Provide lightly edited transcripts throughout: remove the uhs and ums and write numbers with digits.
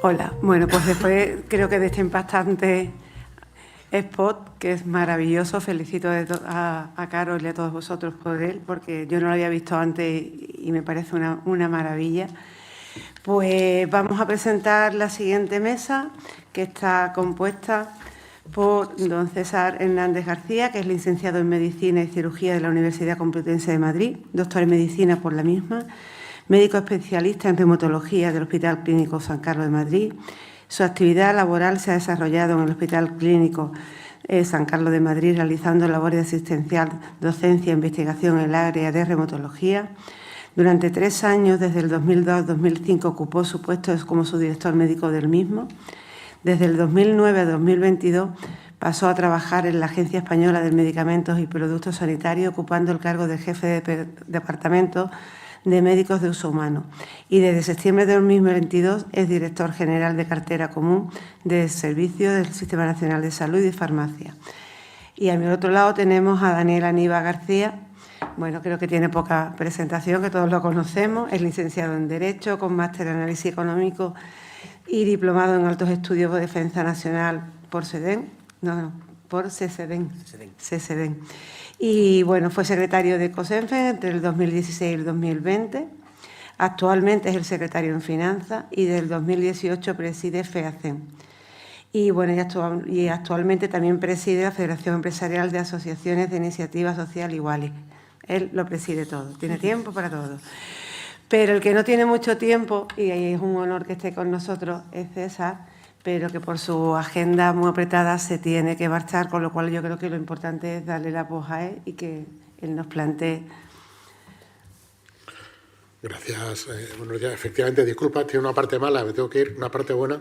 Hola, bueno, pues después creo que de este impactante spot, que es maravilloso, felicito a Carol y a todos vosotros por él, porque yo no lo había visto antes y me parece una maravilla. Pues vamos a presentar la siguiente mesa, que está compuesta por don César Hernández García, que es licenciado en Medicina y Cirugía de la Universidad Complutense de Madrid, doctor en Medicina por la misma, médico especialista en reumatología del Hospital Clínico San Carlos de Madrid. Su actividad laboral se ha desarrollado en el Hospital Clínico San Carlos de Madrid, realizando labores asistencial, docencia e investigación en el área de reumatología. Durante 3 años, desde el 2002 al 2005, ocupó su puesto como subdirector médico del mismo. Desde el 2009 a 2022 pasó a trabajar en la Agencia Española de Medicamentos y Productos Sanitarios, ocupando el cargo de jefe de departamento de médicos de uso humano. Y desde septiembre de 2022 es director general de cartera común de servicios del Sistema Nacional de Salud y de Farmacia. Y a mi otro lado tenemos a Daniel Aníbal García. Bueno, creo que tiene poca presentación, que todos lo conocemos. Es licenciado en Derecho, con máster en Análisis Económico y diplomado en Altos Estudios de Defensa Nacional por por CESEDEN. Y bueno, fue secretario de COSENFE entre el 2016 y el 2020. Actualmente es el secretario en Finanzas y del 2018 preside FEACEN. Y bueno, y actualmente también preside la Federación Empresarial de Asociaciones de Iniciativa Social Iguales. Él lo preside todo, tiene tiempo para todo. Pero el que no tiene mucho tiempo, y es un honor que esté con nosotros, es César, pero que por su agenda muy apretada se tiene que marchar, con lo cual yo creo que lo importante es darle la voz a él y que él nos plantee. Gracias. Bueno, ya efectivamente, disculpa, tiene una parte mala, me tengo que ir, una parte buena,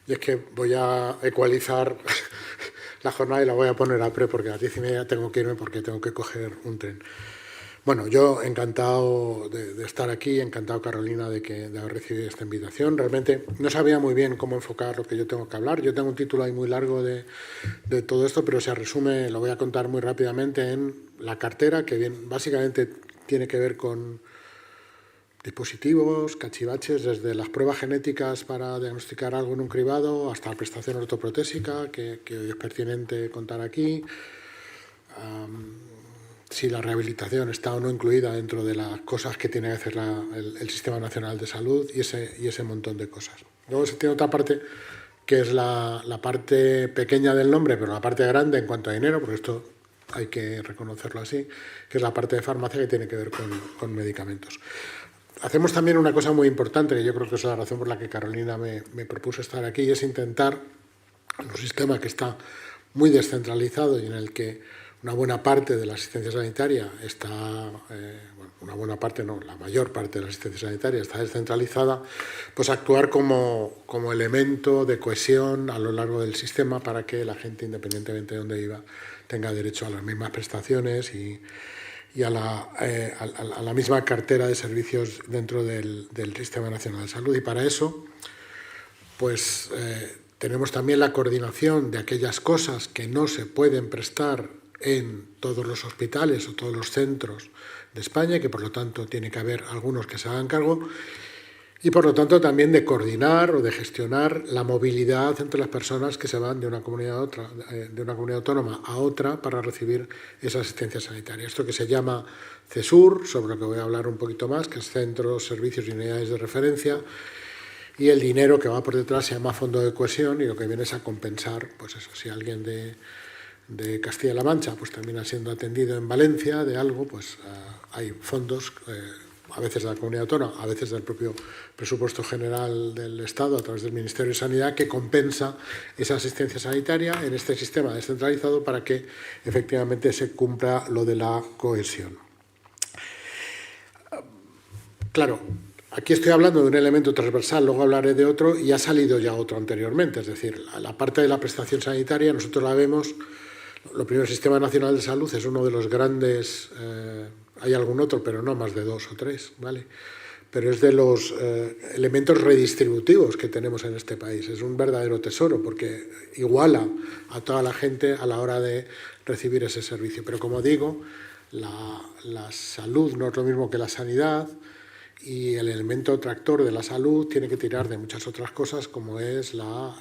y es que voy a ecualizar la jornada y la voy a poner a pre, porque a las 10:30 tengo que irme porque tengo que coger un tren. Bueno, yo encantado de estar aquí, encantado, Carolina, de haber recibido esta invitación. Realmente no sabía muy bien cómo enfocar lo que yo tengo que hablar. Yo tengo un título ahí muy largo de todo esto, pero se resume, lo voy a contar muy rápidamente, en la cartera, que básicamente tiene que ver con dispositivos, cachivaches, desde las pruebas genéticas para diagnosticar algo en un cribado hasta la prestación ortoprotésica, que hoy es pertinente contar aquí. Si la rehabilitación está o no incluida dentro de las cosas que tiene que hacer el Sistema Nacional de Salud y ese montón de cosas. Luego se tiene otra parte que es la parte pequeña del nombre, pero la parte grande en cuanto a dinero, porque esto hay que reconocerlo así, que es la parte de farmacia que tiene que ver con medicamentos. Hacemos también una cosa muy importante, que yo creo que es la razón por la que Carolina me propuso estar aquí, y es intentar, en un sistema que está muy descentralizado y en el que una buena parte de la asistencia sanitaria está, una buena parte no, la mayor parte de la asistencia sanitaria está descentralizada, pues actuar como elemento de cohesión a lo largo del sistema para que la gente, independientemente de dónde viva, tenga derecho a las mismas prestaciones y a la misma cartera de servicios dentro del Sistema Nacional de Salud. Y para eso, pues tenemos también la coordinación de aquellas cosas que no se pueden prestar en todos los hospitales o todos los centros de España, que por lo tanto tiene que haber algunos que se hagan cargo, y por lo tanto también de coordinar o de gestionar la movilidad entre las personas que se van de una comunidad a otra, de una comunidad autónoma a otra para recibir esa asistencia sanitaria. Esto que se llama CESUR, sobre lo que voy a hablar un poquito más, que es Centros, Servicios y Unidades de Referencia, y el dinero que va por detrás se llama Fondo de Cohesión, y lo que viene es a compensar, pues eso, si alguien de Castilla-La Mancha pues termina siendo atendido en Valencia de algo, pues hay fondos, a veces de la comunidad autónoma, a veces del propio presupuesto general del Estado a través del Ministerio de Sanidad, que compensa esa asistencia sanitaria en este sistema descentralizado para que efectivamente se cumpla lo de la cohesión. Claro, aquí estoy hablando de un elemento transversal, luego hablaré de otro, y ha salido ya otro anteriormente, es decir, la parte de la prestación sanitaria nosotros la vemos. Lo primero, el Sistema Nacional de Salud es uno de los grandes, hay algún otro, pero no más de 2 o 3, ¿vale? Pero es de los elementos redistributivos que tenemos en este país. Es un verdadero tesoro porque iguala a toda la gente a la hora de recibir ese servicio. Pero como digo, la salud no es lo mismo que la sanidad, Y el elemento tractor de la salud tiene que tirar de muchas otras cosas, como es la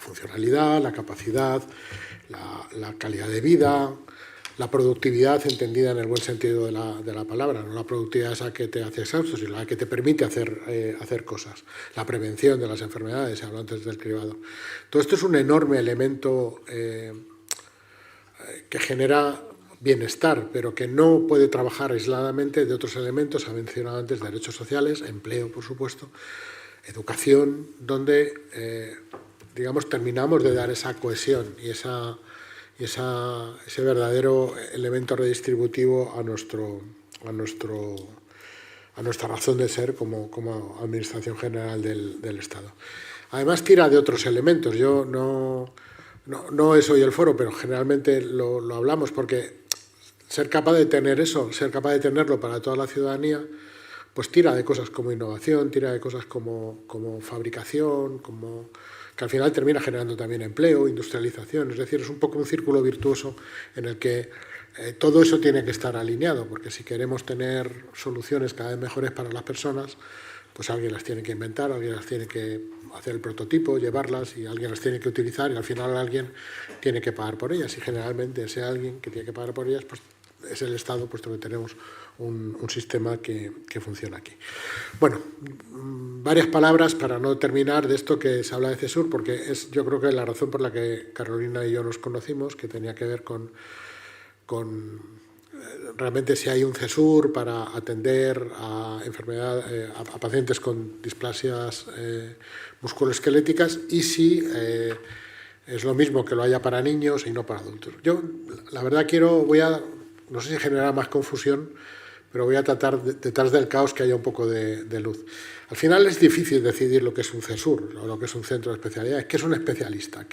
funcionalidad, la capacidad, la calidad de vida, la productividad entendida en el buen sentido de la palabra, no la productividad esa que te hace exhausto, sino la que te permite hacer cosas. La prevención de las enfermedades, se habló antes del cribado. Todo esto es un enorme elemento que genera bienestar, pero que no puede trabajar aisladamente de otros elementos. Se ha mencionado antes derechos sociales, empleo, por supuesto, educación, donde, digamos, terminamos de dar esa cohesión y ese verdadero elemento redistributivo a nuestra razón de ser como Administración General del Estado. Además, tira de otros elementos. Yo no es hoy el foro, pero generalmente lo hablamos, porque ser capaz de tener eso, ser capaz de tenerlo para toda la ciudadanía, pues tira de cosas como innovación, tira de cosas como fabricación, que al final termina generando también empleo, industrialización. Es decir, es un poco un círculo virtuoso en el que todo eso tiene que estar alineado, porque si queremos tener soluciones cada vez mejores para las personas, pues alguien las tiene que inventar, alguien las tiene que hacer el prototipo, llevarlas, y alguien las tiene que utilizar, y al final alguien tiene que pagar por ellas. Y generalmente ese alguien que tiene que pagar por ellas, pues es el Estado, puesto que tenemos un sistema que funciona aquí. Bueno, varias palabras para no terminar de esto que se habla de CESUR, porque es, yo creo que la razón por la que Carolina y yo nos conocimos, que tenía que ver con realmente si hay un CESUR para atender a a pacientes con displasias musculoesqueléticas, y si es lo mismo que lo haya para niños y no para adultos. Yo, la verdad, no sé si generará más confusión, pero voy a tratar, detrás del caos, que haya un poco de luz. Al final es difícil decidir lo que es un CESUR o lo que es un centro de especialidades. ¿Qué es un especialista?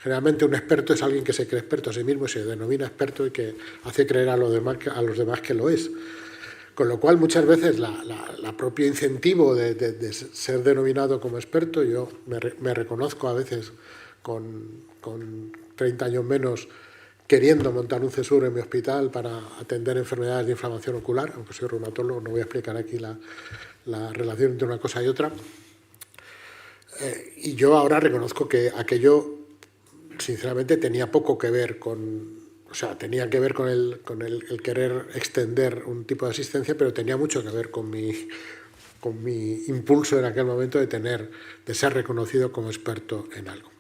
Generalmente un experto es alguien que se cree experto a sí mismo y se denomina experto, y que hace creer a los demás que lo es. Con lo cual, muchas veces, la propio incentivo de ser denominado como experto, yo me reconozco a veces con 30 años menos, queriendo montar un CESUR en mi hospital para atender enfermedades de inflamación ocular, aunque soy reumatólogo, no voy a explicar aquí la relación entre una cosa y otra. Y yo ahora reconozco que aquello, sinceramente, tenía poco que ver tenía que ver con el querer extender un tipo de asistencia, pero tenía mucho que ver con mi impulso en aquel momento de ser reconocido como experto en algo.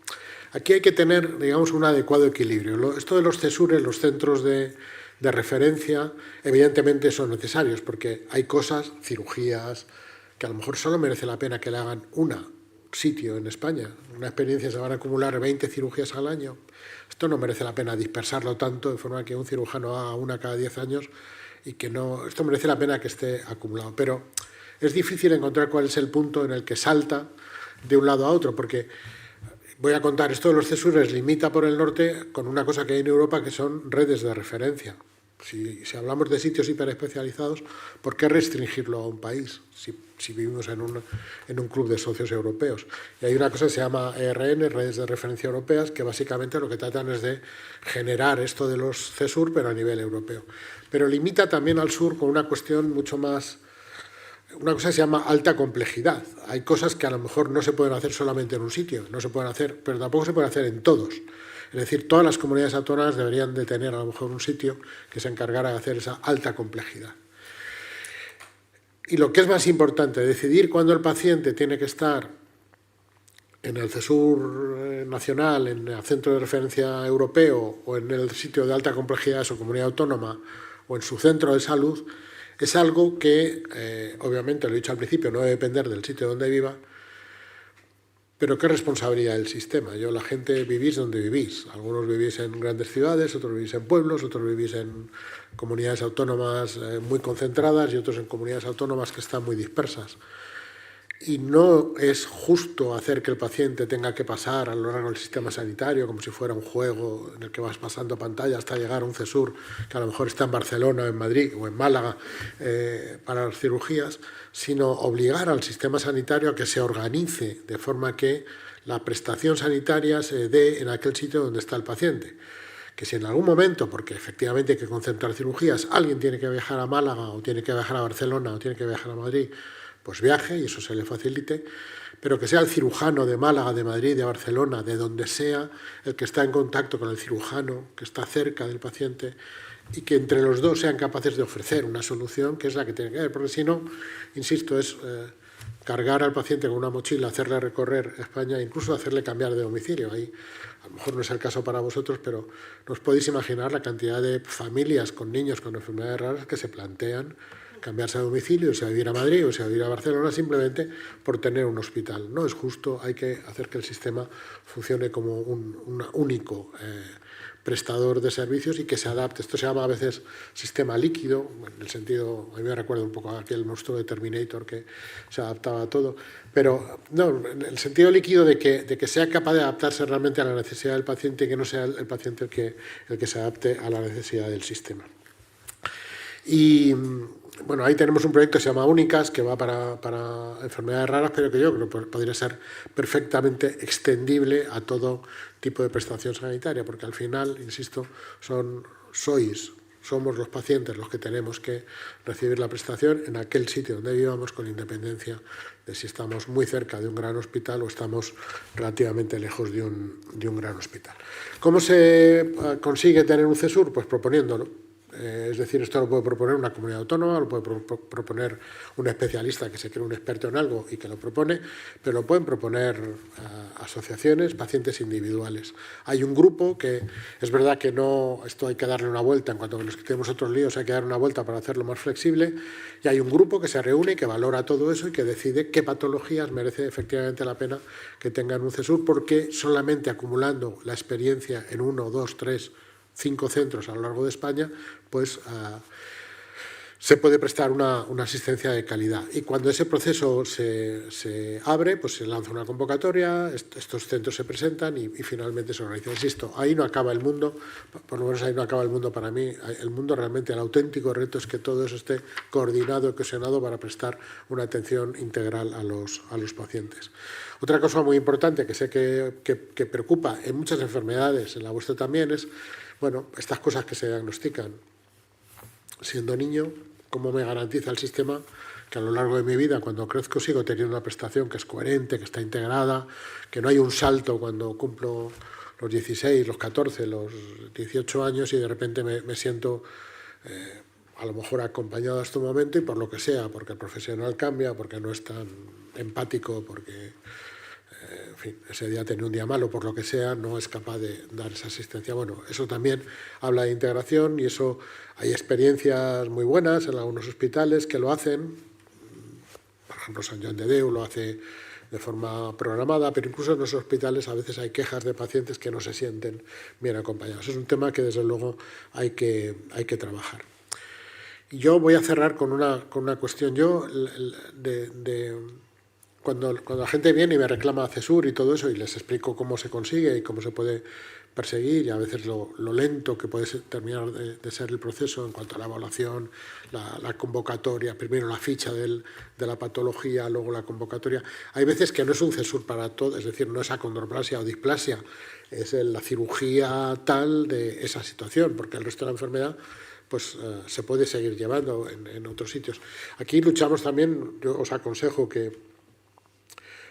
Aquí hay que tener, digamos, un adecuado equilibrio. Esto de los CESURes, los centros de referencia, evidentemente son necesarios, porque hay cosas, cirugías, que a lo mejor solo merece la pena que le hagan un sitio en España. Una experiencia, se van a acumular 20 cirugías al año. Esto no merece la pena dispersarlo tanto, de forma que un cirujano haga una cada 10 años, y que no. Esto merece la pena que esté acumulado. Pero es difícil encontrar cuál es el punto en el que salta de un lado a otro, porque voy a contar, esto de los CESURes limita por el norte con una cosa que hay en Europa, que son redes de referencia. Si hablamos de sitios hiperespecializados, ¿por qué restringirlo a un país si vivimos en un club de socios europeos? Y hay una cosa que se llama ERN, redes de referencia europeas, que básicamente lo que tratan es de generar esto de los CESUR, pero a nivel europeo. Pero limita también al sur con una cuestión mucho más. Una cosa que se llama alta complejidad. Hay cosas que a lo mejor no se pueden hacer solamente en un sitio, no se pueden hacer, pero tampoco se pueden hacer en todos. Es decir, todas las comunidades autónomas deberían de tener a lo mejor un sitio que se encargara de hacer esa alta complejidad. Y lo que es más importante, decidir cuándo el paciente tiene que estar en el CESUR nacional, en el centro de referencia europeo, o en el sitio de alta complejidad de su comunidad autónoma, o en su centro de salud, es algo que, obviamente, lo he dicho al principio, no debe depender del sitio donde viva, pero qué responsabilidad del sistema. La gente, vivís donde vivís. Algunos vivís en grandes ciudades, otros vivís en pueblos, otros vivís en comunidades autónomas muy concentradas, y otros en comunidades autónomas que están muy dispersas. Y no es justo hacer que el paciente tenga que pasar a lo largo del sistema sanitario como si fuera un juego en el que vas pasando pantalla hasta llegar a un CESUR que a lo mejor está en Barcelona, en Madrid o en Málaga para las cirugías, sino obligar al sistema sanitario a que se organice de forma que la prestación sanitaria se dé en aquel sitio donde está el paciente. que si en algún momento, porque efectivamente hay que concentrar cirugías, alguien tiene que viajar a Málaga o tiene que viajar a Barcelona o tiene que viajar a Madrid, pues viaje y eso se le facilite, pero que sea el cirujano de Málaga, de Madrid, de Barcelona, de donde sea, el que está en contacto con el cirujano, que está cerca del paciente, y que entre los dos sean capaces de ofrecer una solución que es la que tiene que haber, porque si no, insisto, es cargar al paciente con una mochila, hacerle recorrer España, incluso hacerle cambiar de domicilio. Ahí a lo mejor no es el caso para vosotros, pero no os podéis imaginar la cantidad de familias con niños con enfermedades raras que se plantean cambiarse de domicilio, o sea, vivir a Madrid o sea, vivir a Barcelona, simplemente por tener un hospital. No es justo, hay que hacer que el sistema funcione como un único prestador de servicios y que se adapte. Esto se llama a veces sistema líquido, en el sentido, a mí me recuerda un poco a aquel monstruo de Terminator que se adaptaba a todo, pero no, en el sentido líquido de que sea capaz de adaptarse realmente a la necesidad del paciente y que no sea el paciente el que se adapte a la necesidad del sistema. Y bueno, ahí tenemos un proyecto que se llama Únicas, que va para enfermedades raras, pero que yo creo que podría ser perfectamente extendible a todo tipo de prestación sanitaria, porque al final, insisto, somos los pacientes los que tenemos que recibir la prestación en aquel sitio donde vivamos, con independencia de si estamos muy cerca de un gran hospital o estamos relativamente lejos de un gran hospital. ¿Cómo se consigue tener un CESUR? Pues proponiéndolo. Es decir, esto lo puede proponer una comunidad autónoma, lo puede proponer un especialista que se cree un experto en algo y que lo propone, pero lo pueden proponer asociaciones, pacientes individuales. Hay un grupo que es verdad que no, esto hay que darle una vuelta, en cuanto nos quitemos otros líos hay que dar una vuelta para hacerlo más flexible, y hay un grupo que se reúne, que valora todo eso y que decide qué patologías merece efectivamente la pena que tengan un CESUR, porque solamente acumulando la experiencia en 1, 2, 3, 5 centros a lo largo de España, pues se puede prestar una asistencia de calidad. Y cuando ese proceso se abre, pues se lanza una convocatoria, estos centros se presentan y finalmente se organiza. Insisto, ahí no acaba el mundo, por lo menos ahí no acaba el mundo para mí. El mundo realmente, el auténtico reto es que todo eso esté coordinado y cohesionado para prestar una atención integral a los pacientes. Otra cosa muy importante que sé que preocupa en muchas enfermedades, en la vuestra también, es, bueno, estas cosas que se diagnostican siendo niño, ¿cómo me garantiza el sistema que a lo largo de mi vida, cuando crezco, sigo teniendo una prestación que es coherente, que está integrada, que no hay un salto cuando cumplo los 16, los 14, los 18 años y de repente me siento a lo mejor acompañado hasta un momento y por lo que sea, porque el profesional cambia, porque no es tan empático, porque en fin, ese día tenía un día malo, por lo que sea, no es capaz de dar esa asistencia. Bueno, eso también habla de integración y eso hay experiencias muy buenas en algunos hospitales que lo hacen. Por ejemplo, Sant Joan de Déu lo hace de forma programada, pero incluso en los hospitales a veces hay quejas de pacientes que no se sienten bien acompañados. Es un tema que desde luego hay que trabajar. Y yo voy a cerrar con una cuestión. Yo cuando la gente viene y me reclama CESUR y todo eso y les explico cómo se consigue y cómo se puede perseguir y a veces lo lento que puede terminar de ser el proceso en cuanto a la evaluación, la convocatoria, primero la ficha de la patología, luego la convocatoria. Hay veces que no es un CESUR para todo, es decir, no es acondroplasia o displasia, es la cirugía tal de esa situación, porque el resto de la enfermedad pues se puede seguir llevando en otros sitios. Aquí luchamos también, yo os aconsejo que,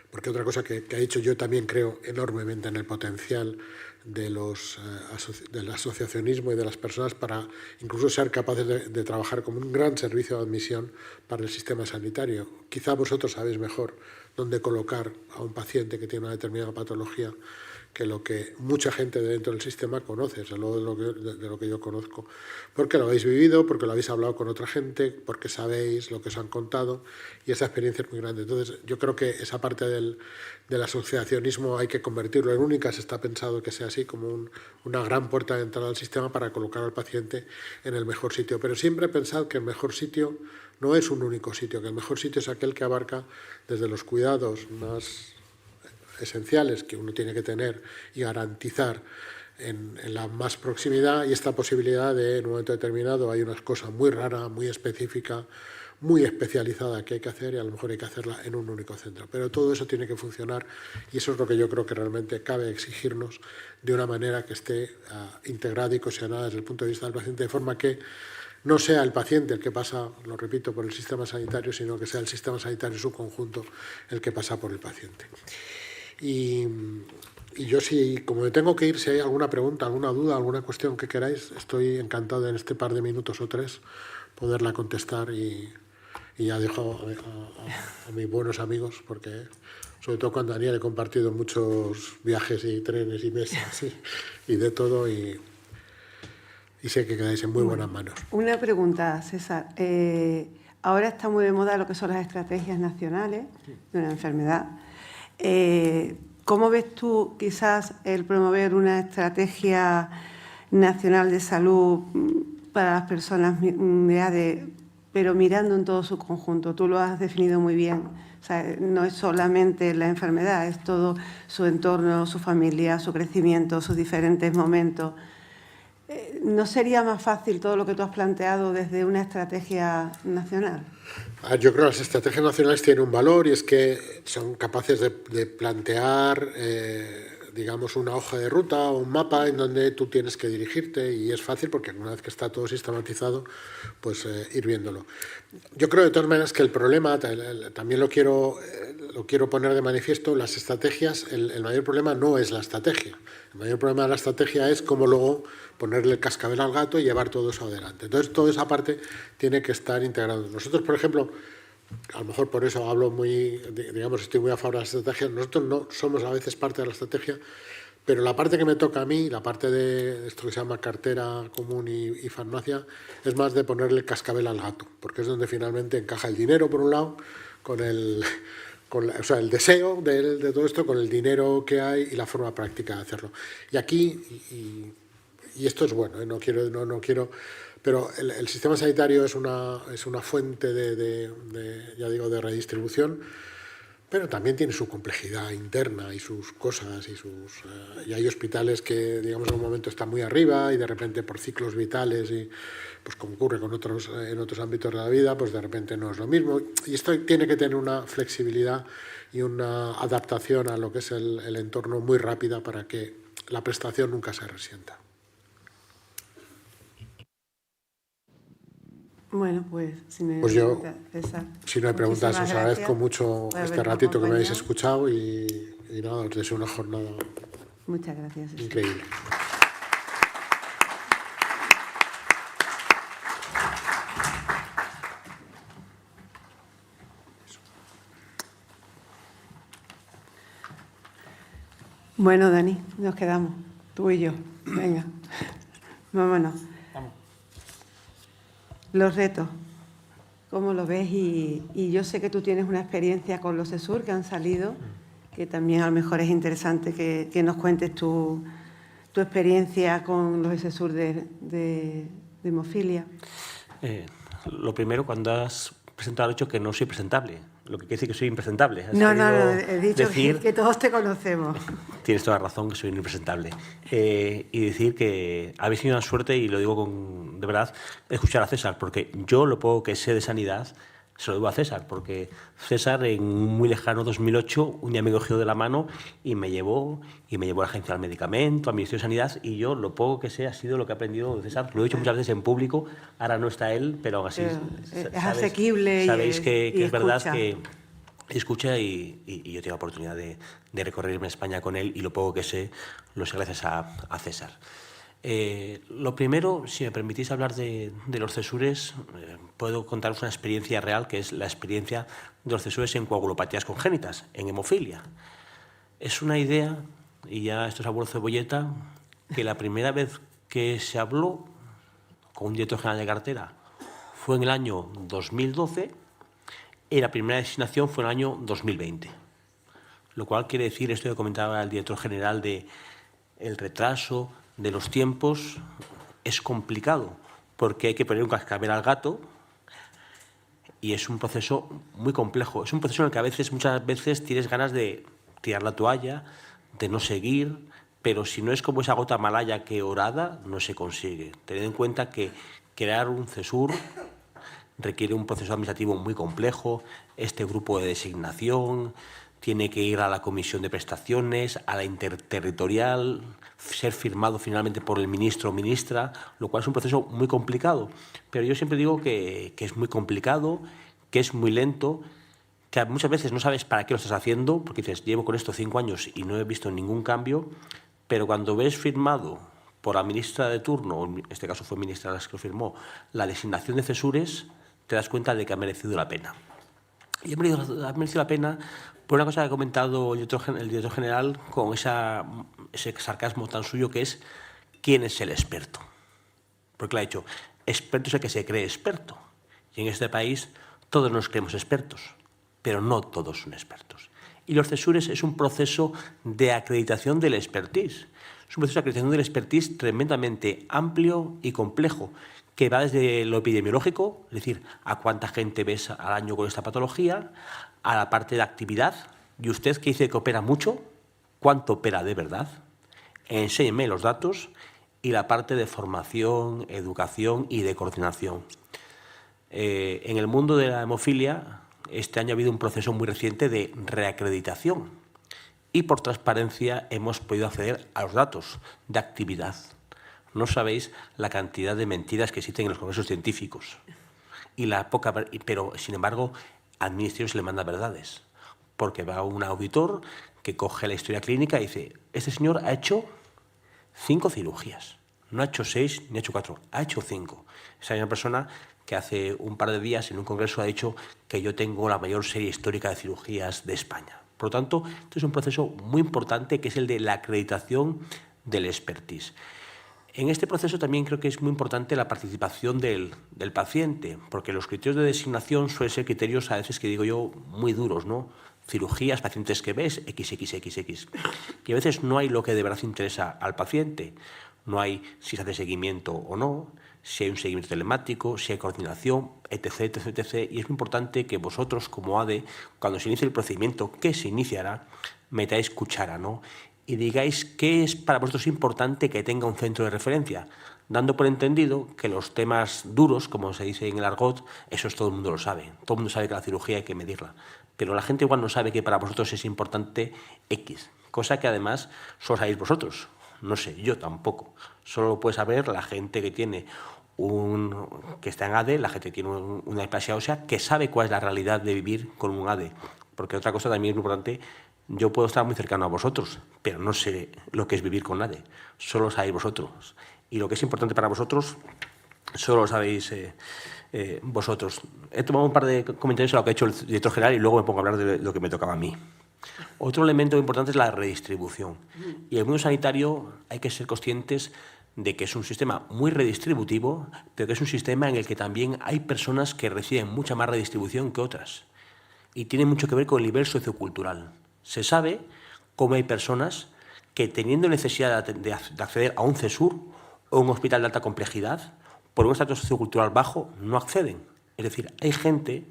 porque otra cosa que ha dicho, yo también creo enormemente en el potencial del asociacionismo y de las personas para incluso ser capaces de trabajar como un gran servicio de admisión para el sistema sanitario. Quizá vosotros sabéis mejor dónde colocar a un paciente que tiene una determinada patología que lo que mucha gente de dentro del sistema conoce, es de lo que yo conozco, porque lo habéis vivido, porque lo habéis hablado con otra gente, porque sabéis lo que os han contado y esa experiencia es muy grande. Entonces yo creo que esa parte del asociacionismo hay que convertirlo en Únicas, está pensado que sea así como una gran puerta de entrada al sistema para colocar al paciente en el mejor sitio, pero siempre pensad que el mejor sitio no es un único sitio, que el mejor sitio es aquel que abarca desde los cuidados más esenciales que uno tiene que tener y garantizar en la más proximidad y esta posibilidad de en un momento determinado hay una cosa muy rara, muy específica, muy especializada que hay que hacer y a lo mejor hay que hacerla en un único centro. Pero todo eso tiene que funcionar y eso es lo que yo creo que realmente cabe exigirnos de una manera que esté integrada y cohesionada desde el punto de vista del paciente, de forma que no sea el paciente el que pasa, lo repito, por el sistema sanitario, sino que sea el sistema sanitario en su conjunto el que pasa por el paciente. Y yo sí, como me tengo que ir, si hay alguna pregunta, alguna duda, alguna cuestión que queráis, estoy encantado en este par de minutos o 3 poderla contestar y ya dejo a mis buenos amigos, porque sobre todo con Daniel he compartido muchos viajes y trenes y mesas y de todo y sé que quedáis en muy buenas manos. Una pregunta, César. Ahora está muy de moda lo que son las estrategias nacionales de una enfermedad. ¿Cómo ves tú quizás el promover una estrategia nacional de salud para las personas pero mirando en todo su conjunto? Tú lo has definido muy bien. O sea, no es solamente la enfermedad, es todo su entorno, su familia, su crecimiento, sus diferentes momentos. ¿No sería más fácil todo lo que tú has planteado desde una estrategia nacional? Yo creo que las estrategias nacionales tienen un valor y es que son capaces de plantear, digamos, una hoja de ruta o un mapa en donde tú tienes que dirigirte y es fácil porque una vez que está todo sistematizado, pues ir viéndolo. Yo creo de todas maneras que el problema, también lo quiero poner de manifiesto, las estrategias, el mayor problema no es la estrategia. El mayor problema de la estrategia es cómo luego ponerle el cascabel al gato y llevar todo eso adelante. Entonces, toda esa parte tiene que estar integrada. Nosotros, por ejemplo, a lo mejor por eso hablo estoy muy a favor de la estrategia. Nosotros no somos a veces parte de la estrategia, pero la parte que me toca a mí, la parte de esto que se llama cartera común y farmacia, es más de ponerle el cascabel al gato, porque es donde finalmente encaja el dinero, por un lado, el deseo de todo esto con el dinero que hay y la forma práctica de hacerlo. Y aquí, y esto es bueno, no quiero, pero el sistema sanitario es una fuente de redistribución, pero también tiene su complejidad interna y sus cosas y hay hospitales que, digamos, en un momento están muy arriba y de repente por ciclos vitales y pues como ocurre en otros ámbitos de la vida, pues de repente no es lo mismo. Y esto tiene que tener una flexibilidad y una adaptación a lo que es el entorno muy rápida para que la prestación nunca se resienta. Bueno, pues si no hay preguntas, os agradezco mucho este ratito que me habéis escuchado y nada, os deseo una jornada Muchas gracias. Increíble. Bueno, Dani, nos quedamos, tú y yo. Venga, vámonos. Los retos, ¿cómo lo ves? Y yo sé que tú tienes una experiencia con los ESUR que han salido, que también a lo mejor es interesante que nos cuentes tu experiencia con los ESUR de hemofilia. Lo primero, cuando has presentado, he dicho que no soy presentable, lo que quiere decir que soy impresentable. No, he dicho que todos te conocemos. Tienes toda la razón, que soy impresentable. Y decir que habéis tenido una suerte, y lo digo de verdad, escuchar a César, porque yo lo poco que sé de sanidad se lo debo a César, porque César en muy lejano 2008 un día me cogió de la mano y me llevó a la Agencia del Medicamento, al Ministerio de Sanidad, y yo lo poco que sé ha sido lo que he aprendido de César. Lo he dicho muchas veces en público, ahora no está él, pero aún así es asequible. Sabéis que es verdad que escucha y yo tengo la oportunidad de recorrerme España con él, y lo poco que sé lo sé gracias a César. Lo primero, si me permitís hablar de los cesures, puedo contaros una experiencia real, que es la experiencia de los cesures en coagulopatías congénitas, en hemofilia. Es una idea, y ya esto es abuelo cebolleta, que la primera vez que se habló con un director general de cartera fue en el año 2012 y la primera designación fue en el año 2020. Lo cual quiere decir, esto que comentaba el director general, de el retraso de los tiempos es complicado, porque hay que poner un cascabel al gato y es un proceso muy complejo. Es un proceso en el que muchas veces tienes ganas de tirar la toalla, de no seguir, pero si no es como esa gota malaya que orada, no se consigue. Tened en cuenta que crear un CESUR requiere un proceso administrativo muy complejo, este grupo de designación, tiene que ir a la comisión de prestaciones, a la interterritorial, ser firmado finalmente por el ministro o ministra, lo cual es un proceso muy complicado. Pero yo siempre digo que es muy complicado, que es muy lento, que muchas veces no sabes para qué lo estás haciendo, porque dices, llevo con esto 5 años y no he visto ningún cambio, pero cuando ves firmado por la ministra de turno, en este caso fue ministra la que lo firmó, la designación de cesures, te das cuenta de que ha merecido la pena. Y ha merecido la pena por una cosa que ha comentado el director general con ese sarcasmo tan suyo, que es ¿quién es el experto? Porque le ha dicho, experto es el que se cree experto. Y en este país todos nos creemos expertos, pero no todos son expertos. Y los cesures es un proceso de acreditación del expertise. Es un proceso de acreditación del expertise tremendamente amplio y complejo, que va desde lo epidemiológico, es decir, a cuánta gente ves al año con esta patología, a la parte de actividad. Y usted que dice que opera mucho, ¿cuánto opera de verdad? Enséñeme los datos. Y la parte de formación, educación y de coordinación. En el mundo de la hemofilia, este año ha habido un proceso muy reciente de reacreditación y por transparencia hemos podido acceder a los datos de actividad. No sabéis la cantidad de mentiras que existen en los congresos científicos y pero sin embargo al ministerio se le manda verdades, porque va un auditor que coge la historia clínica y dice, este señor ha hecho 5 cirugías, no ha hecho 6 ni ha hecho 4, ha hecho 5. Esa es una persona que hace un par de días en un congreso ha dicho que yo tengo la mayor serie histórica de cirugías de España. Por lo tanto, este es un proceso muy importante que es el de la acreditación del expertise. En este proceso también creo que es muy importante la participación del paciente, porque los criterios de designación suelen ser criterios a veces que digo yo muy duros, ¿no? Cirugías, pacientes que ves, XXXX. Y a veces no hay lo que de verdad interesa al paciente. No hay si se hace seguimiento o no, si hay un seguimiento telemático, si hay coordinación, etc, etc, etc. Y es muy importante que vosotros, como ADE, cuando se inicie el procedimiento, que se iniciará, metáis cuchara, ¿no? Y digáis qué es para vosotros importante que tenga un centro de referencia, dando por entendido que los temas duros, como se dice en el argot, eso todo el mundo lo sabe. Todo el mundo sabe que la cirugía hay que medirla. Pero la gente igual no sabe que para vosotros es importante X, cosa que además solo sabéis vosotros. No sé, yo tampoco. Solo lo puede saber la gente que tiene que está en ADE, la gente que tiene una displasia ósea, que sabe cuál es la realidad de vivir con un ADE. Porque otra cosa también es muy importante, yo puedo estar muy cercano a vosotros, pero no sé lo que es vivir con ADE. Solo lo sabéis vosotros. Y lo que es importante para vosotros, solo lo sabéis vosotros. He tomado un par de comentarios a lo que ha hecho el director general y luego me pongo a hablar de lo que me tocaba a mí. Otro elemento importante es la redistribución. Y en el mundo sanitario hay que ser conscientes de que es un sistema muy redistributivo, pero que es un sistema en el que también hay personas que reciben mucha más redistribución que otras. Y tiene mucho que ver con el nivel sociocultural. Se sabe cómo hay personas que, teniendo necesidad de acceder a un CESUR o un hospital de alta complejidad, por un estatus sociocultural bajo, no acceden. Es decir, hay gente,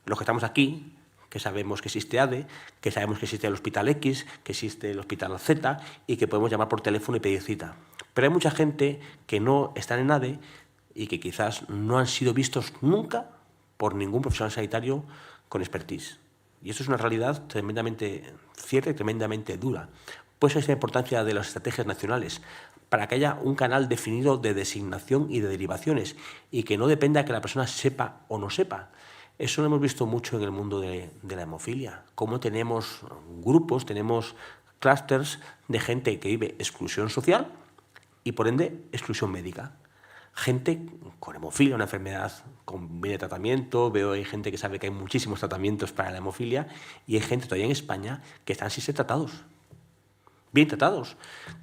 los que estamos aquí, que sabemos que existe ADE, que sabemos que existe el Hospital X, que existe el Hospital Z y que podemos llamar por teléfono y pedir cita. Pero hay mucha gente que no están en ADE y que quizás no han sido vistos nunca por ningún profesional sanitario con expertise. Y eso es una realidad tremendamente cierta y tremendamente dura. Por eso es la importancia de las estrategias nacionales, para que haya un canal definido de designación y de derivaciones y que no dependa de que la persona sepa o no sepa. Eso lo hemos visto mucho en el mundo de la hemofilia, cómo tenemos grupos, tenemos clústeres de gente que vive exclusión social y, por ende, exclusión médica. Gente con hemofilia, una enfermedad con bien de tratamiento, hay gente que sabe que hay muchísimos tratamientos para la hemofilia y hay gente todavía en España que están sin ser tratados. Bien tratados,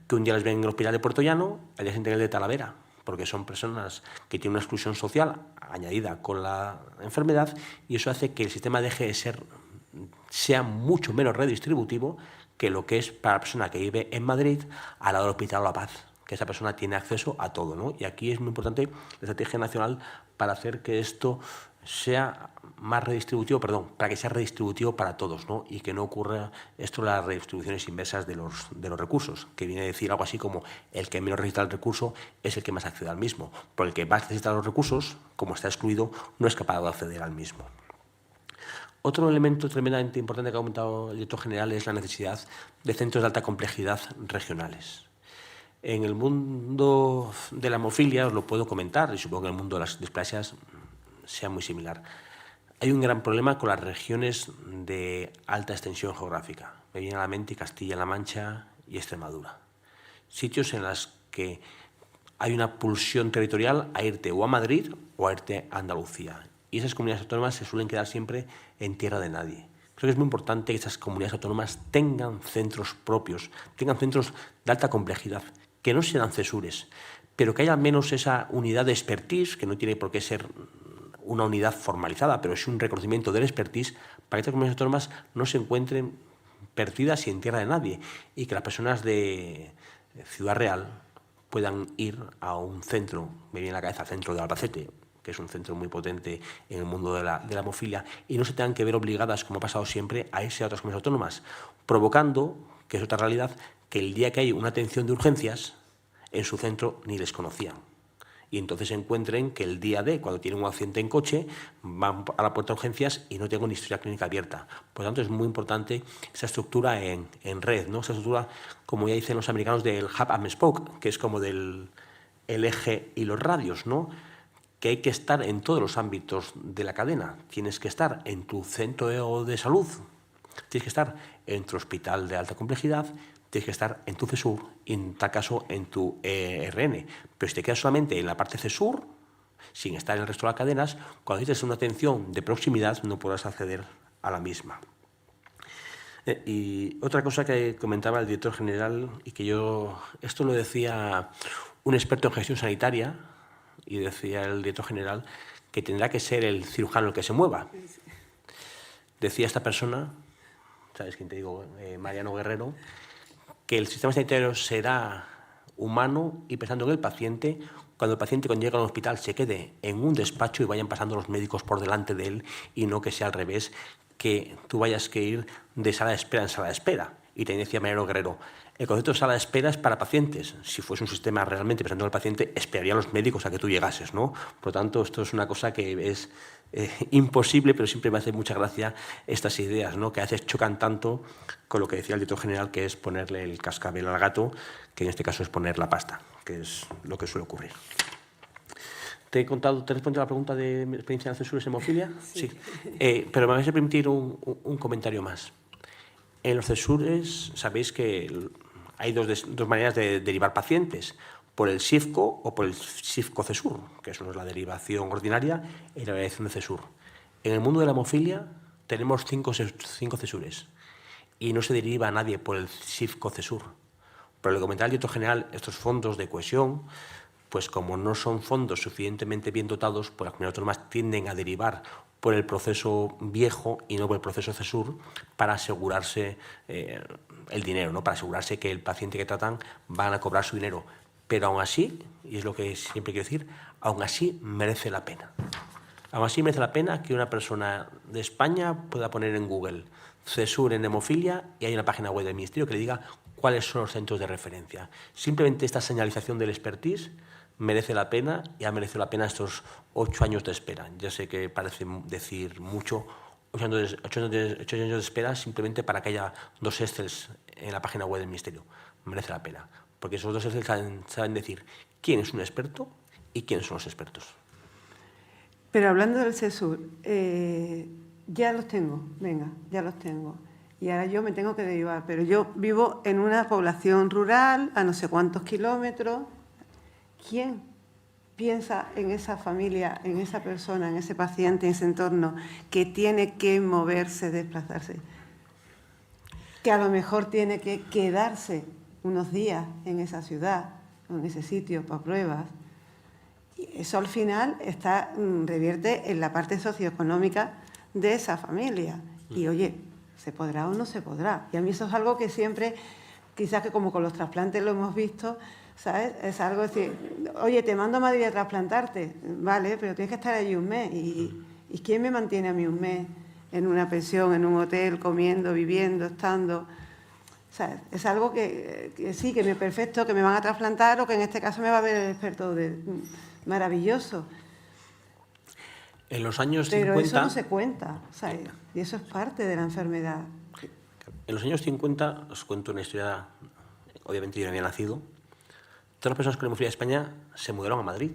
que un día les ven en el hospital de Puerto Llano, al día siguiente en el de Talavera, porque son personas que tienen una exclusión social añadida con la enfermedad y eso hace que el sistema deje de sea mucho menos redistributivo que lo que es para la persona que vive en Madrid al lado del Hospital La Paz, que esa persona tiene acceso a todo, ¿no? Y aquí es muy importante la estrategia nacional para hacer que esto sea más redistributivo, para que sea redistributivo para todos, ¿no? Y que no ocurra esto de las redistribuciones inversas de los recursos, que viene a decir algo así como el que menos necesita el recurso es el que más accede al mismo, porque el que más necesita los recursos, como está excluido, no es capaz de acceder al mismo. Otro elemento tremendamente importante que ha comentado el director general es la necesidad de centros de alta complejidad regionales. En el mundo de la hemofilia, os lo puedo comentar, y supongo que en el mundo de las displasias sea muy similar. Hay un gran problema con las regiones de alta extensión geográfica. Me viene a la mente Castilla-La Mancha y Extremadura. Sitios en los que hay una pulsión territorial a irte o a Madrid o a irte a Andalucía. Y esas comunidades autónomas se suelen quedar siempre en tierra de nadie. Creo que es muy importante que esas comunidades autónomas tengan centros propios, tengan centros de alta complejidad, que no sean cesures, pero que haya al menos esa unidad de expertise, que no tiene por qué ser una unidad formalizada, pero es un reconocimiento del expertise para que estas comunidades autónomas no se encuentren perdidas y en tierra de nadie y que las personas de Ciudad Real puedan ir a un centro, me viene a la cabeza el centro de Albacete, que es un centro muy potente en el mundo de la hemofilia, y no se tengan que ver obligadas, como ha pasado siempre, a irse a otras comunidades autónomas, provocando, que es otra realidad, que el día que hay una atención de urgencias, en su centro ni les conocían. Y entonces se encuentren que el día de, cuando tienen un accidente en coche, van a la puerta de urgencias y no tengo ni historia clínica abierta. Por lo tanto, es muy importante esa estructura en red, ¿no? Esa estructura, como ya dicen los americanos, del hub and spoke, que es como del el eje y los radios, ¿no? Que hay que estar en todos los ámbitos de la cadena. Tienes que estar en tu centro de salud, tienes que estar en tu hospital de alta complejidad, tienes que estar en tu CESUR y, en tal caso, en tu RN. Pero si te quedas solamente en la parte CESUR, sin estar en el resto de las cadenas, cuando necesites una atención de proximidad no podrás acceder a la misma. Y otra cosa que comentaba el director general, y que esto lo decía un experto en gestión sanitaria, y decía el director general que tendrá que ser el cirujano el que se mueva. Decía esta persona, ¿sabes quién te digo? Mariano Guerrero, que el sistema sanitario será humano y pensando en el paciente, cuando el paciente cuando llega al hospital se quede en un despacho y vayan pasando los médicos por delante de él y no que sea al revés, que tú vayas que ir de sala de espera en sala de espera. Y te decía Mariano Guerrero, el concepto de sala de espera es para pacientes. Si fuese un sistema realmente pensando en el paciente, esperarían los médicos a que tú llegases, ¿no? Por lo tanto, esto es una cosa que es imposible, pero siempre me hace mucha gracia estas ideas, ¿no? Que a veces chocan tanto con lo que decía el director general, que es ponerle el cascabel al gato, que en este caso es poner la pasta, que es lo que suele ocurrir. ¿Te he respondido a la pregunta de mi experiencia en CESURES en hemofilia? Sí. Pero me vais a permitir un comentario más. En los CESURES sabéis que hay dos maneras de derivar pacientes, por el SIFCO o por el SIFCO-CESUR, que eso es la derivación ordinaria y la derivación de CESUR. En el mundo de la hemofilia tenemos 5 CESURES y no se deriva a nadie por el SIFCO-CESUR. Pero le comentaba al director general, estos fondos de cohesión, pues como no son fondos suficientemente bien dotados, pues las comunidades autónomas tienden a derivar por el proceso viejo y no por el proceso CESUR para asegurarse el dinero, ¿no? Para asegurarse que el paciente que tratan van a cobrar su dinero. Pero aún así, y es lo que siempre quiero decir, aún así merece la pena. Aún así merece la pena que una persona de España pueda poner en Google CESUR en hemofilia y hay una página web del Ministerio que le diga cuáles son los centros de referencia. Simplemente esta señalización del expertise merece la pena y ha merecido la pena estos 8 años de espera. Ya sé que parece decir mucho, 8 años de espera simplemente para que haya 2 Excels en la página web del Ministerio. Merece la pena, porque esos 2 Excels saben decir quién es un experto y quiénes son los expertos. Pero hablando del CESUR, ya los tengo, ya los tengo. Y ahora yo me tengo que derivar, pero yo vivo en una población rural, a no sé cuántos kilómetros. ¿Quién piensa en esa familia, en esa persona, en ese paciente, en ese entorno, que tiene que moverse, desplazarse? Que a lo mejor tiene que quedarse unos días en esa ciudad, en ese sitio, para pruebas. Y eso al final revierte en la parte socioeconómica de esa familia. Y oye, ¿se podrá o no se podrá? Y a mí eso es algo que siempre, quizás que como con los trasplantes lo hemos visto, ¿sabes? Es algo de decir, oye, te mando a Madrid a trasplantarte, vale, pero tienes que estar allí un mes. Y ¿Y quién me mantiene a mí un mes en una pensión, en un hotel, comiendo, viviendo, estando? O sea, es algo que sí, que me perfecto, que me van a trasplantar o que en este caso me va a ver el experto maravilloso. En los años Pero 50... eso no se cuenta, o sea, y eso es parte de la enfermedad. En los años 50, os cuento una historia, obviamente yo no había nacido, todas las personas que hemos ido a España se mudaron a Madrid,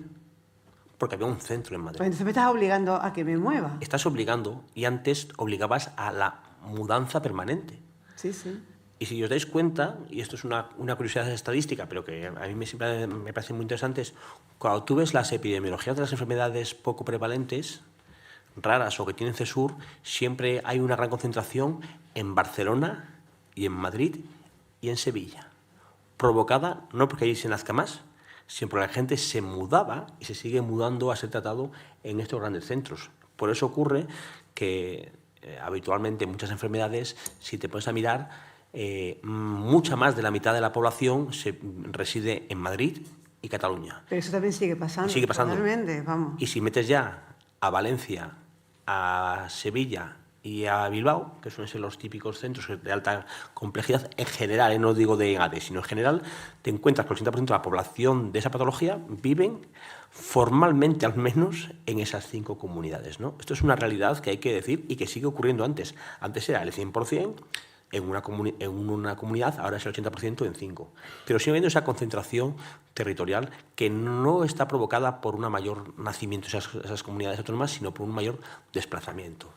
porque había un centro en Madrid. Pues entonces me estás obligando a que me mueva. Estás obligando, y antes obligabas a la mudanza permanente. Sí, sí. Y si os dais cuenta, y esto es una curiosidad estadística, pero que a mí siempre me parece muy interesante, es cuando tú ves las epidemiologías de las enfermedades poco prevalentes, raras o que tienen CESUR, siempre hay una gran concentración en Barcelona y en Madrid y en Sevilla, provocada no porque allí se nazca más, sino porque la gente se mudaba y se sigue mudando a ser tratado en estos grandes centros. Por eso ocurre que habitualmente muchas enfermedades, si te pones a mirar, mucha más de la mitad de la población reside en Madrid y Cataluña. Pero eso también sigue pasando. Sigue pasando. Totalmente, vamos. Y si metes ya a Valencia, a Sevilla y a Bilbao, que suelen ser los típicos centros de alta complejidad, en general, no digo de AD, sino en general, te encuentras que el 80% de la población de esa patología viven formalmente, al menos, en esas 5 comunidades, ¿no? Esto es una realidad que hay que decir y que sigue ocurriendo antes. Antes era el 100%, en una comunidad, ahora es el 80% en 5. Pero sigue habiendo esa concentración territorial que no está provocada por un mayor nacimiento de esas comunidades autónomas, sino por un mayor desplazamiento.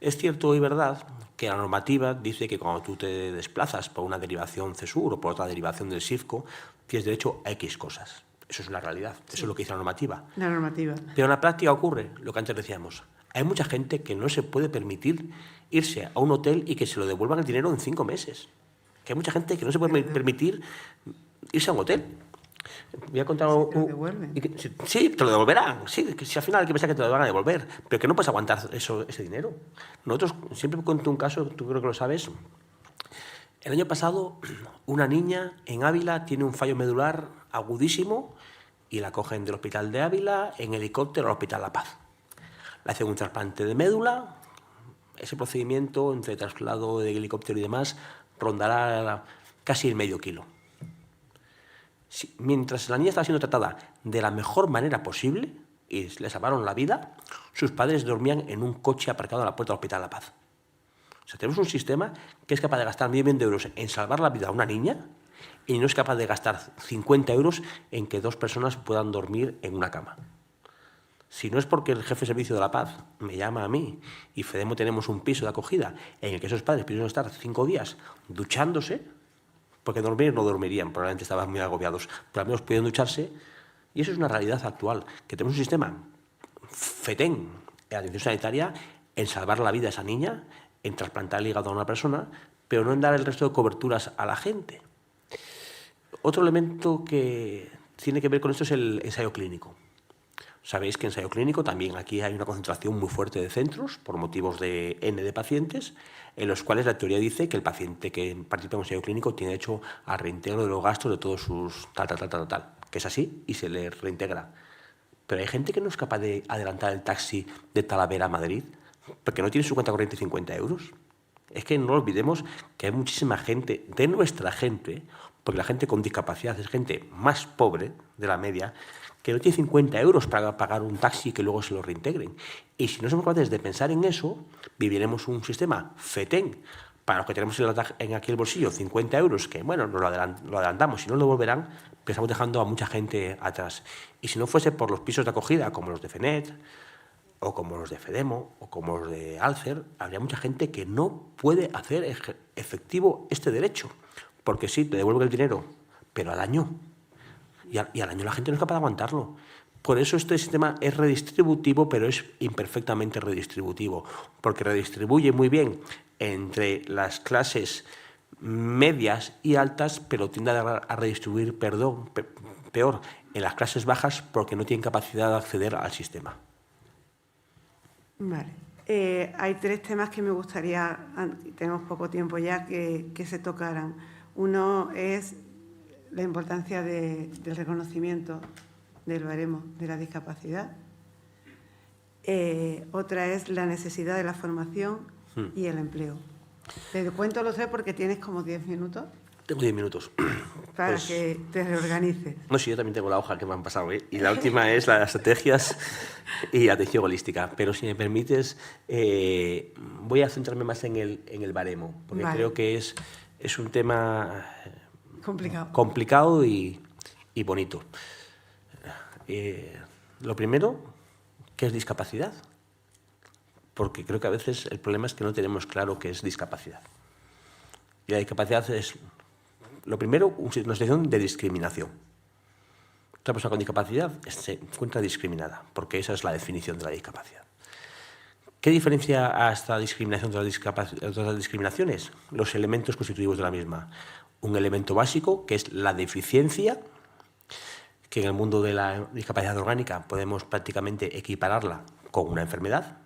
Es cierto y verdad que la normativa dice que cuando tú te desplazas por una derivación CESUR o por otra derivación del SIFCO, tienes derecho a X cosas. Eso es la realidad, eso es lo que dice la normativa. La normativa. Pero en la práctica ocurre lo que antes decíamos. Hay mucha gente que no se puede permitir irse a un hotel y que se lo devuelvan el dinero en 5 meses. Que hay mucha gente que no se puede permitir irse a un hotel. Voy a contar ¿Te lo devuelven? Sí, te lo devolverán. Sí, que si al final hay que pensar que te lo van a devolver, pero que no puedes aguantar ese dinero. Nosotros siempre cuento un caso, tú creo que lo sabes. El año pasado, una niña en Ávila tiene un fallo medular agudísimo y la cogen del hospital de Ávila en helicóptero al Hospital La Paz. Le hacen un trasplante de médula. Ese procedimiento, entre traslado de helicóptero y demás, rondará casi el medio kilo. Mientras la niña estaba siendo tratada de la mejor manera posible y le salvaron la vida, sus padres dormían en un coche aparcado a la puerta del Hospital La Paz. O sea, tenemos un sistema que es capaz de gastar 1 millón de euros en salvar la vida a una niña y no es capaz de gastar 50 euros en que 2 personas puedan dormir en una cama. Si no es porque el jefe de servicio de La Paz me llama a mí y Fedemo tenemos un piso de acogida en el que esos padres pudieron estar 5 días duchándose, porque dormir no dormirían, probablemente estaban muy agobiados, pero al menos pudieron ducharse, y eso es una realidad actual, que tenemos un sistema FETEN en atención sanitaria en salvar la vida a esa niña, en trasplantar el hígado a una persona, pero no en dar el resto de coberturas a la gente. Otro elemento que tiene que ver con esto es el ensayo clínico. Sabéis que en ensayo clínico también aquí hay una concentración muy fuerte de centros por motivos de N de pacientes, en los cuales la teoría dice que el paciente que participa en un ensayo clínico tiene derecho a reintegro de los gastos de todos sus tal, que es así y se le reintegra. Pero hay gente que no es capaz de adelantar el taxi de Talavera a Madrid porque no tiene su cuenta corriente 50 euros. Es que no olvidemos que hay muchísima gente, de nuestra gente, porque la gente con discapacidad es gente más pobre de la media, que no tiene 50 euros para pagar un taxi y que luego se lo reintegren. Y si no somos capaces de pensar en eso, viviremos un sistema FETEN, para los que tenemos en aquí el bolsillo 50 euros, que bueno, nos lo adelantamos y no lo devolverán, pero estamos dejando a mucha gente atrás. Y si no fuese por los pisos de acogida, como los de FENET, o como los de Fedemo, o como los de Alcer, habría mucha gente que no puede hacer efectivo este derecho. Porque sí, te devuelven el dinero, pero al año. Y al año la gente no es capaz de aguantarlo. Por eso este sistema es redistributivo, pero es imperfectamente redistributivo, porque redistribuye muy bien entre las clases medias y altas, pero tiende a redistribuir peor en las clases bajas porque no tienen capacidad de acceder al sistema. Vale. Hay 3 temas que me gustaría, tenemos poco tiempo ya, que se tocaran. Uno es la importancia del reconocimiento del baremo de la discapacidad. Otra es la necesidad de la formación y el empleo. Te cuento los tres porque tienes como 10 minutos. Tengo 10 minutos. Para Pues, que te reorganices. no, sí, yo también tengo la hoja que me han pasado, ¿eh? Y la última es las estrategias y atención holística. Pero si me permites, voy a centrarme más en el baremo, porque Vale. creo que es un tema Complicado. y bonito. Lo primero, ¿qué es discapacidad? Porque creo que a veces el problema es que no tenemos claro qué es discapacidad. Y la discapacidad es, lo primero, una situación de discriminación. Otra persona con discapacidad se encuentra discriminada, porque esa es la definición de la discapacidad. ¿Qué diferencia a esta discriminación de otras discriminaciones? Los elementos constitutivos de la misma. Un elemento básico, que es la deficiencia, que en el mundo de la discapacidad orgánica podemos prácticamente equipararla con una enfermedad.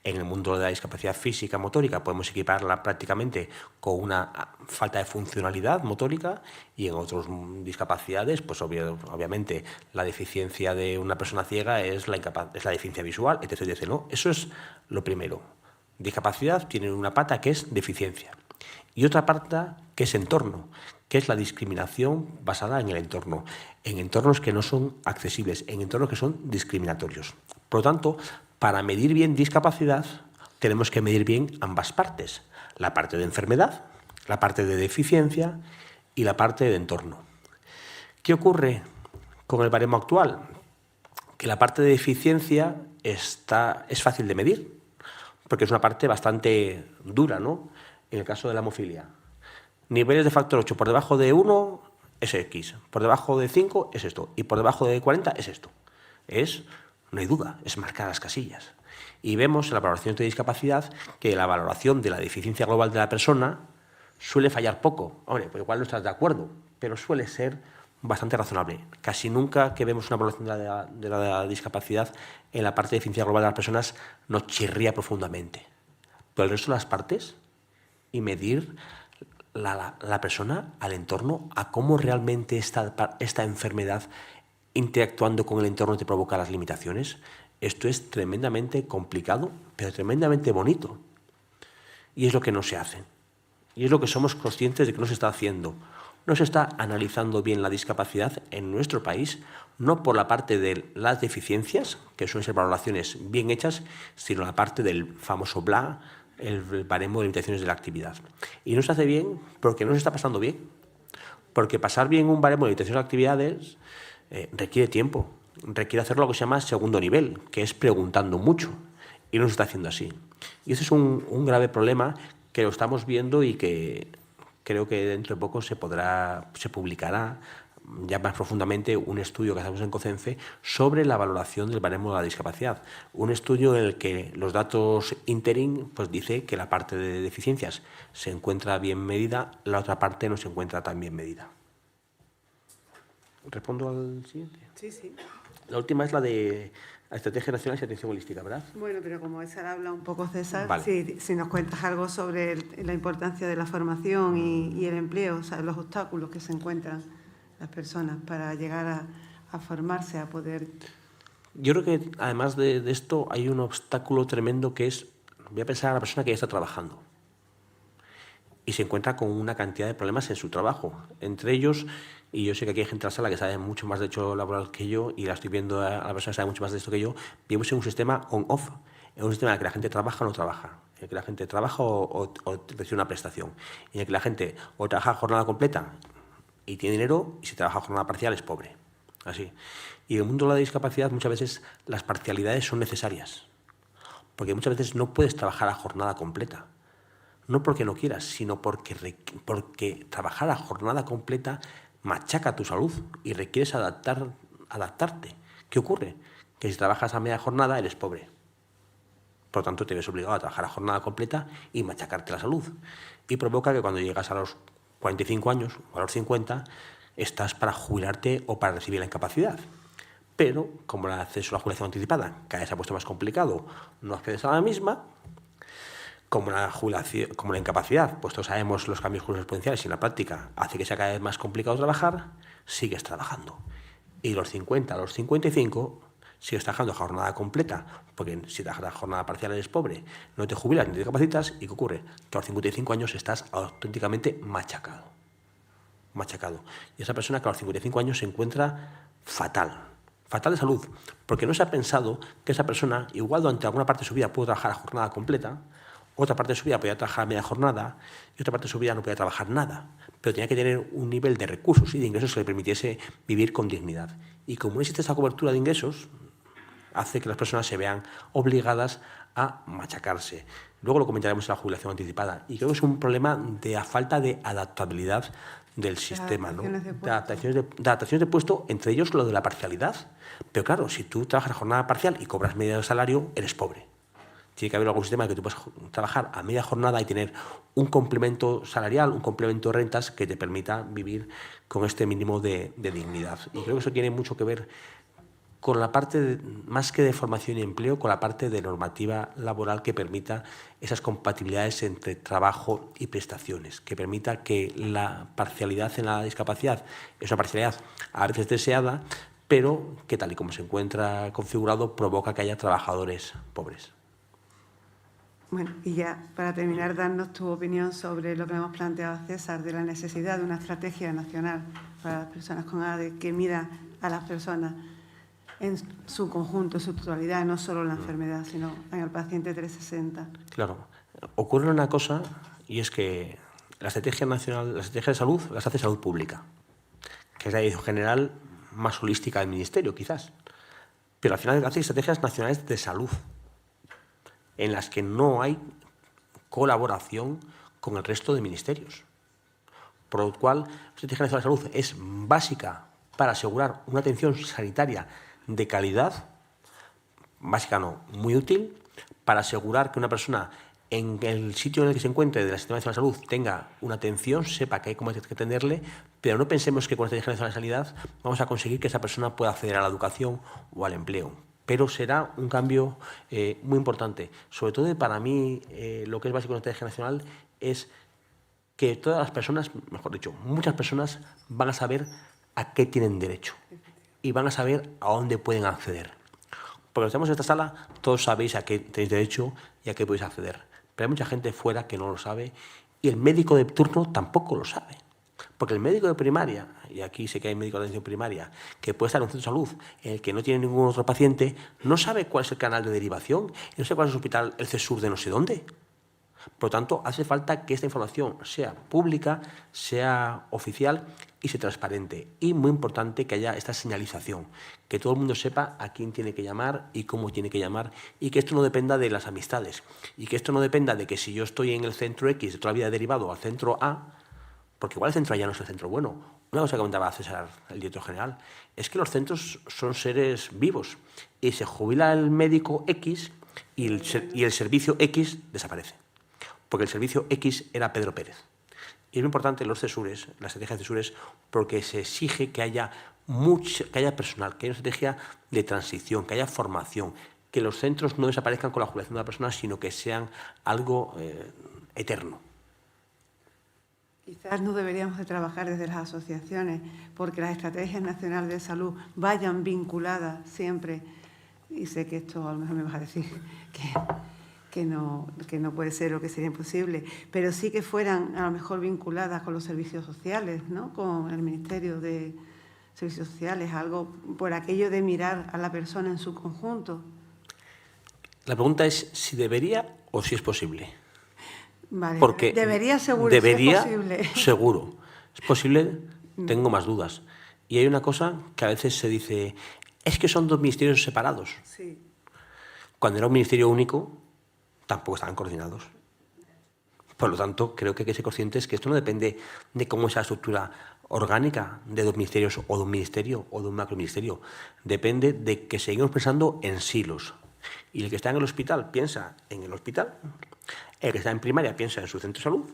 En el mundo de la discapacidad física motórica podemos equiparla prácticamente con una falta de funcionalidad motórica, y en otras discapacidades, pues obviamente la deficiencia de una persona ciega es la deficiencia visual, etc, etc, ¿no? Eso es lo primero. Discapacidad tiene una pata que es deficiencia y otra pata que es entorno, que es la discriminación basada en el entorno, en entornos que no son accesibles, en entornos que son discriminatorios. Por lo tanto, para medir bien discapacidad, tenemos que medir bien ambas partes. La parte de enfermedad, la parte de deficiencia y la parte de entorno. ¿Qué ocurre con el baremo actual? Que la parte de deficiencia es fácil de medir, porque es una parte bastante dura, ¿no? En el caso de la hemofilia. Niveles de factor 8 por debajo de 1 es X, por debajo de 5 es esto, y por debajo de 40 es esto. No hay duda, es marcar las casillas. Y vemos en la valoración de discapacidad que la valoración de la deficiencia global de la persona suele fallar poco. Hombre, pues igual no estás de acuerdo, pero suele ser bastante razonable. Casi nunca que vemos una valoración de la discapacidad en la parte de deficiencia global de las personas nos chirría profundamente. Pero el resto de las partes, y medir la persona al entorno, a cómo realmente esta enfermedad interactuando con el entorno te provoca las limitaciones, esto es tremendamente complicado, pero tremendamente bonito. Y es lo que no se hace. Y es lo que somos conscientes de que no se está haciendo. No se está analizando bien la discapacidad en nuestro país, no por la parte de las deficiencias, que suelen ser valoraciones bien hechas, sino la parte del famoso BLA, el baremo de limitaciones de la actividad. Y no se hace bien porque no se está pasando bien. Porque pasar bien un baremo de limitaciones de actividades requiere tiempo, requiere hacerlo lo que se llama segundo nivel, que es preguntando mucho, y no se está haciendo así. Y ese es un grave problema que lo estamos viendo y que creo que dentro de poco se publicará ya más profundamente un estudio que hacemos en COCENFE sobre la valoración del baremo de la discapacidad. Un estudio en el que los datos interim pues dice que la parte de deficiencias se encuentra bien medida, la otra parte no se encuentra tan bien medida. ¿Respondo al siguiente? Sí, sí. La última es la de la Estrategia Nacional de Atención Holística, ¿verdad? Bueno, pero como esa la habla un poco César, Vale. si nos cuentas algo sobre la importancia de la formación y el empleo, o sea, los obstáculos que se encuentran las personas para llegar a formarse, a poder... Yo creo que además de esto hay un obstáculo tremendo que es, voy a pensar a la persona que ya está trabajando y se encuentra con una cantidad de problemas en su trabajo. Entre ellos, y yo sé que aquí hay gente en la sala que sabe mucho más de hecho laboral que yo, y la estoy viendo a la persona que sabe mucho más de esto que yo, vivimos en un sistema on-off, en un sistema en el que la gente trabaja o no trabaja, en el que la gente trabaja o recibe una prestación, y en el que la gente o trabaja a jornada completa y tiene dinero, y si trabaja a jornada parcial es pobre. Así. Y en el mundo de la discapacidad muchas veces las parcialidades son necesarias, porque muchas veces no puedes trabajar a jornada completa. No porque no quieras, sino porque trabajar a jornada completa machaca tu salud y requieres adaptarte. ¿Qué ocurre? Que si trabajas a media jornada eres pobre. Por lo tanto, te ves obligado a trabajar a jornada completa y machacarte la salud. Y provoca que cuando llegas a los 45 años o a los 50, estás para jubilarte o para recibir la incapacidad. Pero, como el acceso a la jubilación anticipada cada vez se ha puesto más complicado, no accedes a la misma. Como la incapacidad, pues todos sabemos los cambios jurisprudenciales y en la práctica hace que sea cada vez más complicado trabajar, sigues trabajando. Y los 50 a los 55 sigues trabajando a jornada completa, porque si trabajas a jornada parcial eres pobre, no te jubilas ni te capacitas, ¿y qué ocurre? Que a los 55 años estás auténticamente machacado. Y esa persona que a los 55 años se encuentra fatal de salud, porque no se ha pensado que esa persona, igual durante alguna parte de su vida puede trabajar a jornada completa, otra parte de su vida podía trabajar a media jornada y otra parte de su vida no podía trabajar nada, pero tenía que tener un nivel de recursos y de ingresos que le permitiese vivir con dignidad. Y como no existe esa cobertura de ingresos, hace que las personas se vean obligadas a machacarse. Luego lo comentaremos en la jubilación anticipada. Y creo que es un problema de la falta de adaptabilidad del sistema, ¿no? De adaptaciones de puesto, entre ellos lo de la parcialidad. Pero claro, si tú trabajas a jornada parcial y cobras medio salario, eres pobre. Tiene que haber algún sistema en el que tú puedas trabajar a media jornada y tener un complemento salarial, un complemento de rentas que te permita vivir con este mínimo de dignidad. Y creo que eso tiene mucho que ver con la parte, más que de formación y empleo, con la parte de normativa laboral que permita esas compatibilidades entre trabajo y prestaciones, que permita que la parcialidad en la discapacidad es una parcialidad a veces deseada, pero que tal y como se encuentra configurado provoca que haya trabajadores pobres. Bueno, y ya para terminar, darnos tu opinión sobre lo que hemos planteado, César, de la necesidad de una estrategia nacional para las personas con ADE que mida a las personas en su conjunto, en su totalidad, no solo en la enfermedad, sino en el paciente 360. Claro, ocurre una cosa y es que la estrategia nacional, la estrategia de salud, las hace Salud Pública, que es la dirección general más holística del Ministerio, quizás. Pero al final hace estrategias nacionales de salud, en las que no hay colaboración con el resto de ministerios. Por lo cual, la Estrategia Nacional de Salud es básica para asegurar una atención sanitaria de calidad, básica no, muy útil, para asegurar que una persona en el sitio en el que se encuentre del Sistema Nacional de Salud tenga una atención, sepa que hay cómo hay que atenderle, pero no pensemos que con la Estrategia Nacional de Sanidad vamos a conseguir que esa persona pueda acceder a la educación o al empleo. Pero será un cambio muy importante. Sobre todo para mí, lo que es básico en la estrategia nacional es que todas las personas, mejor dicho, muchas personas van a saber a qué tienen derecho y van a saber a dónde pueden acceder. Porque estamos en esta sala, todos sabéis a qué tenéis derecho y a qué podéis acceder. Pero hay mucha gente fuera que no lo sabe y el médico de turno tampoco lo sabe. Porque el médico de primaria, y aquí sé que hay médicos de atención primaria, que puede estar en un centro de salud en el que no tiene ningún otro paciente, no sabe cuál es el canal de derivación, no sabe cuál es el hospital, el CESUR de no sé dónde. Por lo tanto, hace falta que esta información sea pública, sea oficial y sea transparente. Y muy importante que haya esta señalización, que todo el mundo sepa a quién tiene que llamar y cómo tiene que llamar, y que esto no dependa de las amistades, y que esto no dependa de que si yo estoy en el centro X de toda la vida derivado al centro A, porque igual el centro A ya no es el centro bueno. Una cosa que comentaba César, el director general, es que los centros son seres vivos y se jubila el médico X y el servicio X desaparece. Porque el servicio X era Pedro Pérez. Y es muy importante los CESURES, la estrategia de CESURES, porque se exige que haya personal, que haya una estrategia de transición, que haya formación, que los centros no desaparezcan con la jubilación de la persona, sino que sean algo eterno. Quizás no deberíamos de trabajar desde las asociaciones porque las estrategias nacionales de salud vayan vinculadas siempre, y sé que esto a lo mejor me vas a decir que no puede ser o que sería imposible, pero sí que fueran a lo mejor vinculadas con los servicios sociales, ¿no? Con el Ministerio de Servicios Sociales, algo por aquello de mirar a la persona en su conjunto. La pregunta es si debería o si es posible. Vale, porque debería seguro, debería, si es posible. seguro. ¿Es posible? Tengo más dudas. Y hay una cosa que a veces se dice, es que son dos ministerios separados. Sí. Cuando era un ministerio único, tampoco estaban coordinados. Por lo tanto, creo que hay que ser conscientes que esto no depende de cómo es la estructura orgánica de dos ministerios o de un ministerio o de un macroministerio. Depende de que seguimos pensando en silos. Y el que está en el hospital piensa en el hospital, el que está en primaria piensa en su centro de salud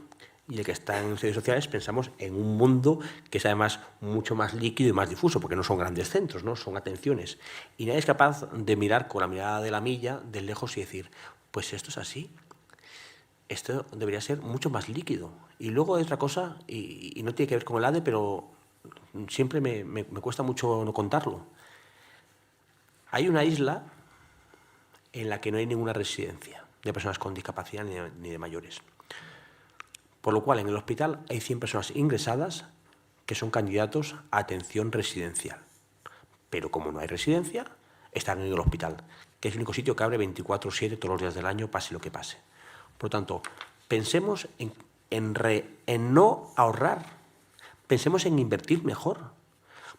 y el que está en servicios sociales pensamos en un mundo que es además mucho más líquido y más difuso, porque no son grandes centros, ¿no? Son atenciones. Y nadie es capaz de mirar con la mirada de la milla, de lejos, y decir, pues esto es así. Esto debería ser mucho más líquido. Y luego hay otra cosa, y no tiene que ver con el ADE, pero siempre me cuesta mucho no contarlo. Hay una isla en la que no hay ninguna residencia de personas con discapacidad ni de mayores. Por lo cual, en el hospital hay 100 personas ingresadas que son candidatos a atención residencial. Pero como no hay residencia, están en el hospital, que es el único sitio que abre 24/7 todos los días del año, pase lo que pase. Por lo tanto, pensemos en no ahorrar, pensemos en invertir mejor.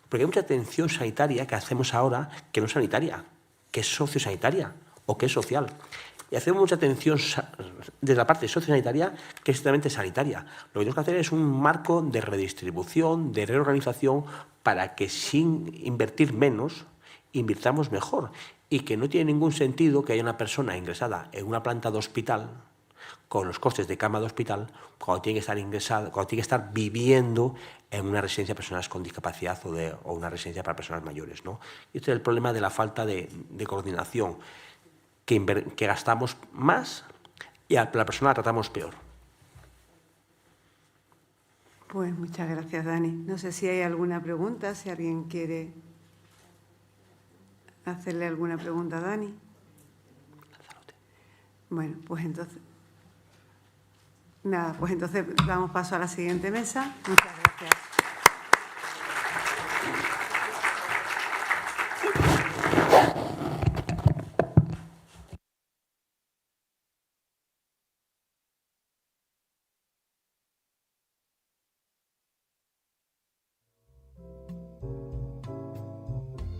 Porque hay mucha atención sanitaria que hacemos ahora que no es sanitaria, que es sociosanitaria o que es social. Y hacemos mucha atención desde la parte sociosanitaria que es estrictamente sanitaria. Lo que tenemos que hacer es un marco de redistribución, de reorganización, para que sin invertir menos, invirtamos mejor. Y que no tiene ningún sentido que haya una persona ingresada en una planta de hospital con los costes de cama de hospital, cuando tiene que estar ingresado, cuando tiene que estar viviendo en una residencia de personas con discapacidad o una residencia para personas mayores, ¿no? Y este es el problema de la falta de coordinación, que gastamos más y a la persona la tratamos peor. Pues muchas gracias, Dani. No sé si hay alguna pregunta, si alguien quiere hacerle alguna pregunta a Dani. Bueno, pues entonces... Nada, pues entonces damos paso a la siguiente mesa. Muchas gracias.